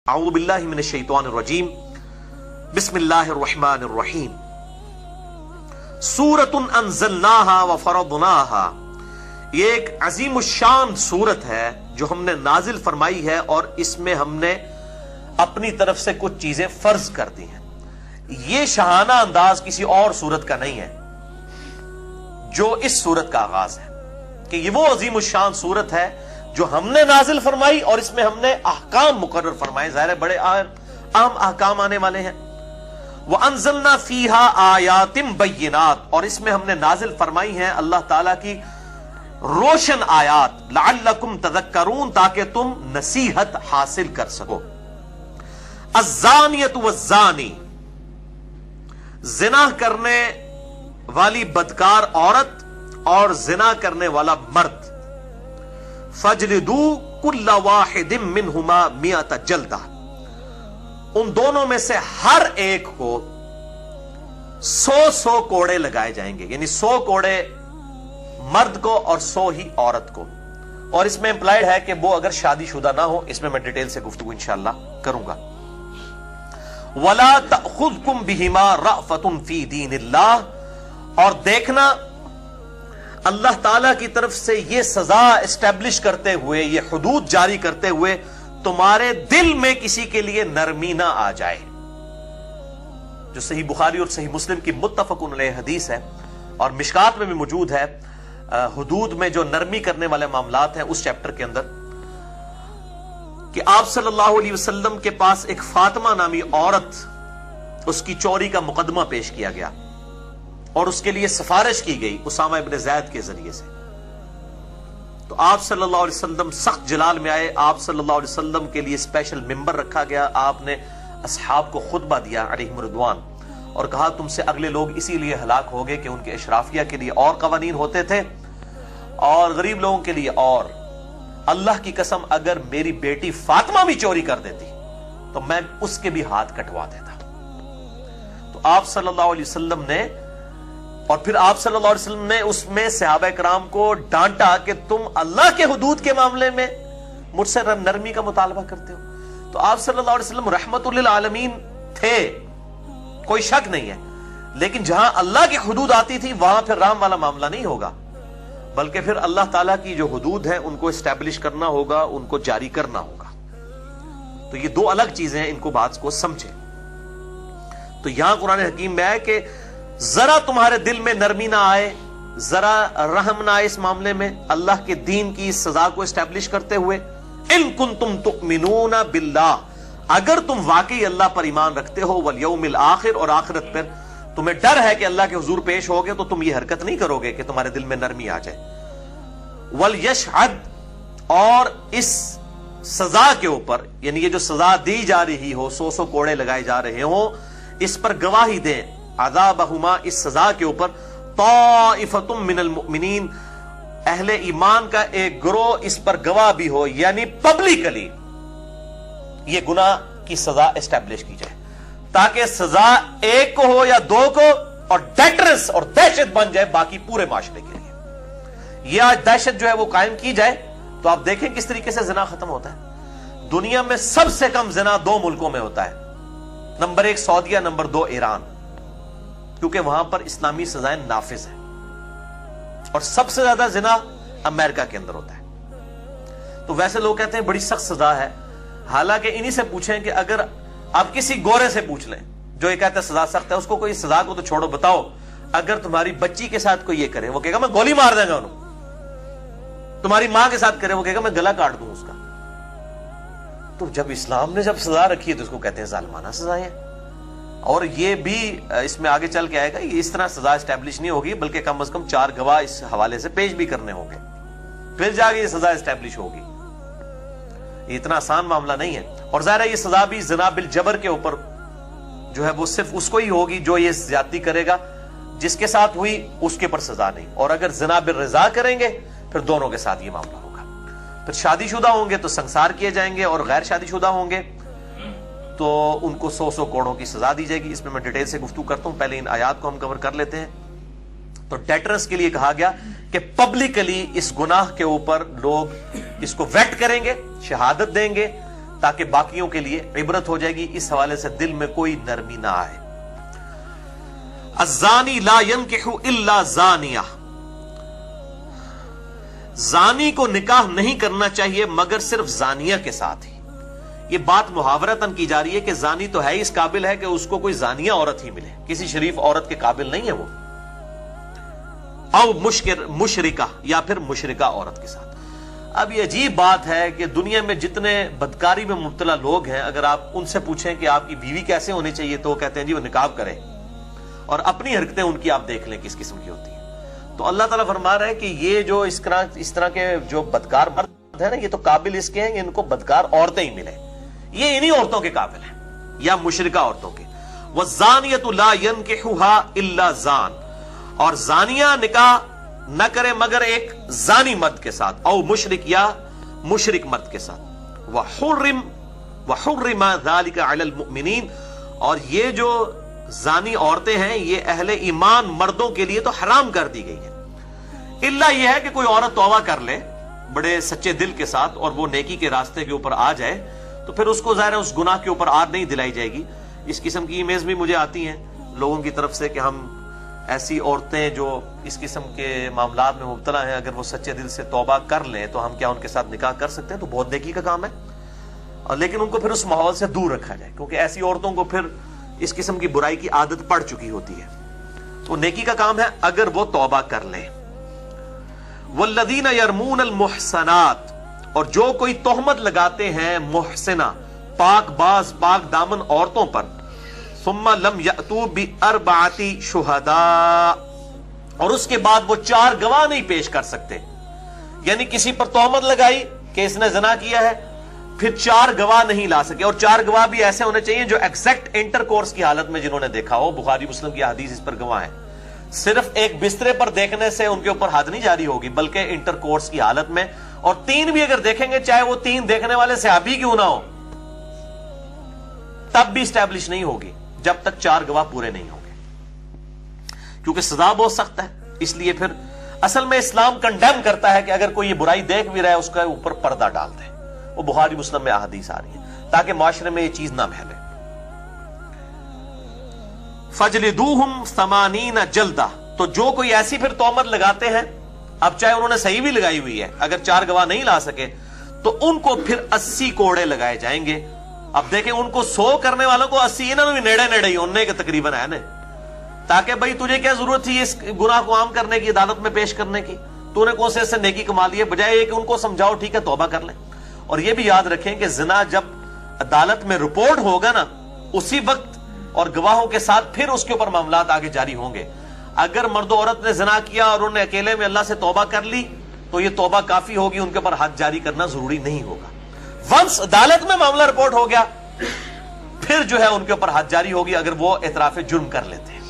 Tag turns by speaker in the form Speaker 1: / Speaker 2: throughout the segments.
Speaker 1: اعوذ باللہ من الشیطان الرجیم بسم اللہ الرحمن الرحیم سورۃ انزلناہا وفرضناہا، یہ ایک عظیم الشان سورت ہے جو ہم نے نازل فرمائی ہے اور اس میں ہم نے اپنی طرف سے کچھ چیزیں فرض کر دی ہیں۔ یہ شاہانہ انداز کسی اور سورت کا نہیں ہے جو اس سورت کا آغاز ہے کہ یہ وہ عظیم الشان سورت ہے جو ہم نے نازل فرمائی اور اس میں ہم نے احکام مقرر فرمائے، ظاہر بڑے اہم احکام آنے والے ہیں۔ وَأَنزَلْنَا فِيهَا آیَاتٍ بَيِّنَاتٍ، اور اس میں ہم نے نازل فرمائی ہیں اللہ تعالیٰ کی روشن آیات، لَعَلَّكُمْ تَذَكَّرُونَ، تاکہ تم نصیحت حاصل کر سکو۔ الزَّانِيَةُ وَالزَّانِي، زنا کرنے والی بدکار عورت اور زنا کرنے والا مرد، فَاجْلِدُوا كُلَّ وَاحِدٍ مِّنْهُمَا مِئَةَ جَلْدَةٍ، ان دونوں میں سے ہر ایک کو 100 کوڑے لگائے جائیں گے، یعنی 100 کوڑے مرد کو اور 100 ہی عورت کو۔ اور اس میں امپلائڈ ہے کہ وہ اگر شادی شدہ نہ ہو، اس میں میں ڈیٹیل سے گفتگو انشاءاللہ کروں گا۔ وَلَا تَأْخُذْكُمْ بِهِمَا رَأْفَةٌ فِي دِينِ اللَّهِ، اور دیکھنا اللہ تعالی کی طرف سے یہ سزا اسٹیبلش کرتے ہوئے، یہ حدود جاری کرتے ہوئے تمہارے دل میں کسی کے لیے نرمی نہ آ جائے، جو صحیح بخاری اور صحیح مسلم کی متفق علیہ حدیث ہے اور مشکات میں بھی موجود ہے، حدود میں جو نرمی کرنے والے معاملات ہیں اس چیپٹر کے اندر، کہ آپ صلی اللہ علیہ وسلم کے پاس ایک فاطمہ نامی عورت، اس کی چوری کا مقدمہ پیش کیا گیا اور اس کے لیے سفارش کی گئی اسامہ ابن زید کے ذریعے سے۔ تو آپ صلی اللہ علیہ وسلم سخت جلال میں آئے، آپ صلی اللہ علیہ وسلم کے لیے اسپیشل ممبر رکھا گیا، آپ نے اصحاب کو خطبہ دیا علیہم رضوان، اور کہا تم سے اگلے لوگ اسی لیے ہلاک ہو گئے کہ ان کے اشرافیہ کے لیے اور قوانین ہوتے تھے اور غریب لوگوں کے لیے اور۔ اللہ کی قسم اگر میری بیٹی فاطمہ بھی چوری کر دیتی تو میں اس کے بھی ہاتھ کٹوا دیتا۔ تو آپ صلی اللہ علیہ وسلم نے، اور پھر آپ صلی اللہ علیہ وسلم نے اس میں صحابہ کرام کو ڈانٹا کہ تم اللہ کے حدود کے معاملے میں مجھ سے نرمی کا مطالبہ کرتے ہو۔ تو آپ صلی اللہ علیہ وسلم رحمت للعالمین تھے، کوئی شک نہیں ہے، لیکن جہاں اللہ کی حدود آتی تھی وہاں پھر رحم والا معاملہ نہیں ہوگا، بلکہ پھر اللہ تعالیٰ کی جو حدود ہیں ان کو اسٹیبلش کرنا ہوگا، ان کو جاری کرنا ہوگا۔ تو یہ دو الگ چیزیں ہیں، ان کو بات کو سمجھیں۔ تو یہاں قرآن حکیم میں ہے کہ ذرا تمہارے دل میں نرمی نہ آئے، ذرا رحم نہ آئے اس معاملے میں، اللہ کے دین کی اس سزا کو اسٹیبلش کرتے ہوئے، ان کنتم تؤمنون باللہ، اگر تم واقعی اللہ پر ایمان رکھتے ہو، والیوم الآخر، اور آخرت پر تمہیں ڈر ہے کہ اللہ کے حضور پیش ہوگے تو تم یہ حرکت نہیں کرو گے کہ تمہارے دل میں نرمی آ جائے۔ ولیشہد، اور اس سزا کے اوپر، یعنی یہ جو سزا دی جا رہی ہو، 100 کوڑے لگائے جا رہے ہوں، اس پر گواہی دیں، عذابہما، اس سزا کے اوپر، طائفۃ من المؤمنین، اہل ایمان کا ایک گروہ اس پر گواہ بھی ہو، یعنی پبلکلی یہ گناہ کی سزا اسٹیبلش کی جائے، تاکہ سزا ایک کو ہو یا دو کو، اور ڈیٹرنس اور دہشت بن جائے باقی پورے معاشرے کے لیے۔ یہ آج دہشت جو ہے وہ قائم کی جائے تو آپ دیکھیں کس طریقے سے زنا ختم ہوتا ہے۔ دنیا میں سب سے کم زنا 2 ملکوں میں ہوتا ہے، نمبر 1 سعودیہ، نمبر 2 ایران، کیونکہ وہاں پر اسلامی سزائیں نافذ ہیں، اور سب سے زیادہ زنا امریکہ کے اندر ہوتا ہے۔ تو ویسے لوگ کہتے ہیں بڑی سخت سزا ہے، حالانکہ انہی سے پوچھیں کہ اگر آپ کسی گورے سے پوچھ لیں جو یہ کہتا ہے سزا سخت ہے، اس کو کوئی سزا کو تو چھوڑو، بتاؤ اگر تمہاری بچی کے ساتھ کوئی یہ کرے، وہ کہے گا میں گولی مار دیں گا انہوں، تمہاری ماں کے ساتھ کرے، وہ کہے گا میں گلا کاٹ دوں اس کا۔ تو جب اسلام نے جب سزا رکھی ہے تو اس کو کہتے ہیں ظالمانہ سزائیں، اور یہ بھی اس میں آگے چل کے آئے گا، یہ اس طرح سزا اسٹیبلش نہیں ہوگی، بلکہ کم از کم 4 گواہ اس حوالے سے پیش بھی کرنے ہوں گے، پھر جا کے یہ سزا اسٹیبلش ہوگی۔ یہ اتنا آسان معاملہ نہیں ہے، اور ظاہر ہے یہ سزا بھی زنا بالجبر کے اوپر جو ہے وہ صرف اس کو ہی ہوگی جو یہ زیادتی کرے گا، جس کے ساتھ ہوئی اس کے پر سزا نہیں، اور اگر زنا بالرضا کریں گے پھر دونوں کے ساتھ یہ معاملہ ہوگا۔ پھر شادی شدہ ہوں گے تو سنسار کیے جائیں گے، اور غیر شادی شدہ ہوں گے تو ان کو 100 کوڑوں کی سزا دی جائے گی۔ اس میں ڈیٹیل سے گفتگو کرتا ہوں، پہلے ان آیات کو ہم کور کر لیتے ہیں۔ تو ڈیٹرنس کے لیے کہا گیا کہ پبلکلی اس گناہ کے اوپر لوگ اس کو ویٹ کریں گے، شہادت دیں گے، تاکہ باقیوں کے لیے عبرت ہو جائے گی. اس حوالے سے دل میں کوئی نرمی نہ آئے. الزانی لا ينکح الا زانیہ، زانی کو نکاح نہیں کرنا چاہیے مگر صرف زانیہ کے ساتھ ہی. یہ بات محاورتاً کی جا رہی ہے کہ زانی تو ہے اس قابل ہے کہ اس کو کوئی زانیہ عورت ہی ملے، کسی شریف عورت کے قابل نہیں ہے وہ. او مشرکہ، یا پھر مشرکہ عورت کے ساتھ. اب یہ عجیب بات ہے کہ دنیا میں جتنے بدکاری میں مبتلا لوگ ہیں، اگر آپ ان سے پوچھیں کہ آپ کی بیوی کیسے ہونی چاہیے تو وہ کہتے ہیں جی وہ نکاح کرے، اور اپنی حرکتیں ان کی آپ دیکھ لیں کس قسم کی ہوتی ہیں. تو اللہ تعالیٰ فرما رہا ہے کہ یہ جو اس طرح کے جو بدکار مرد ہیں نا، یہ تو قابل اس کے ہیں کہ ان کو بدکار عورتیں ہی ملیں، یہ انہی عورتوں کے قابل ہیں یا مشرکہ عورتوں کے. وَالزَّانِيَةُ لَا يَنْكِحُهَا إِلَّا زَانٍ، اور زانیہ نکاح نہ کرے مگر ایک زانی مرد کے ساتھ، او مشرک یا مشرک مرد کے ساتھ. وَحُرِّمَ ذَلِكَ عَلَى الْمُؤْمِنِينَ، اور یہ جو زانی عورتیں ہیں یہ اہل ایمان مردوں کے لیے تو حرام کر دی گئی ہے. الا یہ ہے کہ کوئی عورت توبہ کر لے بڑے سچے دل کے ساتھ اور وہ نیکی کے راستے کے اوپر آ جائے تو پھر اس کو ظاہر ہے اس گناہ کے اوپر آر نہیں دلائی جائے گی. اس قسم کی ایمیز بھی مجھے آتی ہیں لوگوں کی طرف سے کہ ہم ایسی عورتیں جو اس قسم کے معاملات میں مبتلا ہیں اگر وہ سچے دل سے توبہ کر لیں تو ہم کیا ان کے ساتھ نکاح کر سکتے ہیں؟ تو بہت نیکی کا کام ہے. اور لیکن ان کو پھر اس ماحول سے دور رکھا جائے کیونکہ ایسی عورتوں کو پھر اس قسم کی برائی کی عادت پڑ چکی ہوتی ہے. تو نیکی کا کام ہے اگر وہ توبہ کر لیں. والذین یرمون المحصنات، اور جو کوئی تہمت لگاتے ہیں محسنہ پاک باز پاک دامن عورتوں پر، ثم لم یأتوا باربعۃ شہداء، اور اس کے بعد وہ 4 گواہ نہیں پیش کر سکتے. یعنی کسی پر تہمت لگائی کہ اس نے زنا کیا ہے، پھر 4 گواہ نہیں لا سکے، اور 4 گواہ بھی ایسے ہونے چاہیے جو ایگزیکٹ انٹر کورس کی حالت میں جنہوں نے دیکھا ہو. بخاری مسلم کی حدیث اس پر گواہ ہے. صرف ایک بسترے پر دیکھنے سے ان کے اوپر حد نہیں جاری ہوگی بلکہ انٹر کورس کی حالت میں، اور 3 بھی اگر دیکھیں گے چاہے وہ 3 دیکھنے والے صحابی کیوں نہ ہو تب بھی اسٹیبلش نہیں ہوگی جب تک 4 گواہ پورے نہیں ہوں گے، کیونکہ سزا بہت سخت ہے. اس لیے پھر اصل میں اسلام کنڈیم کرتا ہے کہ اگر کوئی یہ برائی دیکھ بھی رہا ہے اس کا اوپر پردہ ڈال دے. وہ بخاری مسلم میں احادیث آ رہی ہے تاکہ معاشرے میں یہ چیز نہ پھیلے. فَجْلِدُوهُمْ 80 جلدہ، تو جو کوئی ایسی پھر تہمت لگاتے ہیں، اب چاہے انہوں نے صحیح بھی لگائی ہوئی ہے، اگر 4 گواہ نہیں لا سکے تو ان کو پھر 80 کوڑے لگائے جائیں گے. اب دیکھیں ان کو 100 کرنے والوں کو 80 انہوں نے بھی نیڑے ہی انہیں کہ تقریباً ہے نا، تاکہ بھائی تجھے کیا ضرورت تھی اس گناہ کو عام کرنے کی، عدالت میں پیش کرنے کی، تو نے کون سے اس سے نیکی کما لی ہے، بجائے یہ کہ ان کو سمجھاؤ ٹھیک ہے توبہ کر لیں. اور یہ بھی یاد رکھیں کہ زنا جب عدالت میں رپورٹ ہوگا نا اسی وقت اور گواہوں کے ساتھ پھر اس کے اوپر معاملات آگے جاری ہوں گے. اگر مرد و عورت نے زنا کیا اور انہوں نے اکیلے میں اللہ سے توبہ کر لی تو یہ توبہ کافی ہوگی، ان کے اوپر حد جاری کرنا ضروری نہیں ہوگا. ونس عدالت میں معاملہ رپورٹ ہو گیا پھر جو ہے ان کے اوپر حد جاری ہوگی اگر وہ اعتراف جرم کر لیتے ہیں.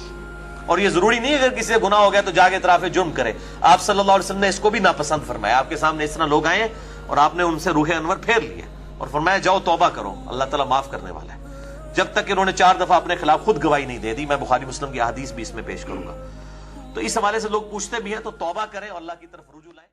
Speaker 1: اور یہ ضروری نہیں اگر کسی سے گناہ ہو گیا تو جا کے اعتراف جرم کرے. آپ صلی اللہ علیہ وسلم نے اس کو بھی ناپسند فرمایا. آپ کے سامنے اس طرح لوگ آئے اور آپ نے ان سے روح انور پھیر لیا اور فرمایا جاؤ توبہ کرو، اللہ تعالیٰ معاف کرنے والا ہے، جب تک کہ انہوں نے 4 دفعہ اپنے خلاف خود گواہی نہیں دے دی. میں بخاری مسلم کی حدیث بھی اس میں پیش کروں گا. تو اس حوالے سے لوگ پوچھتے بھی ہیں تو توبہ کریں اور اللہ کی طرف رجوع لائیں.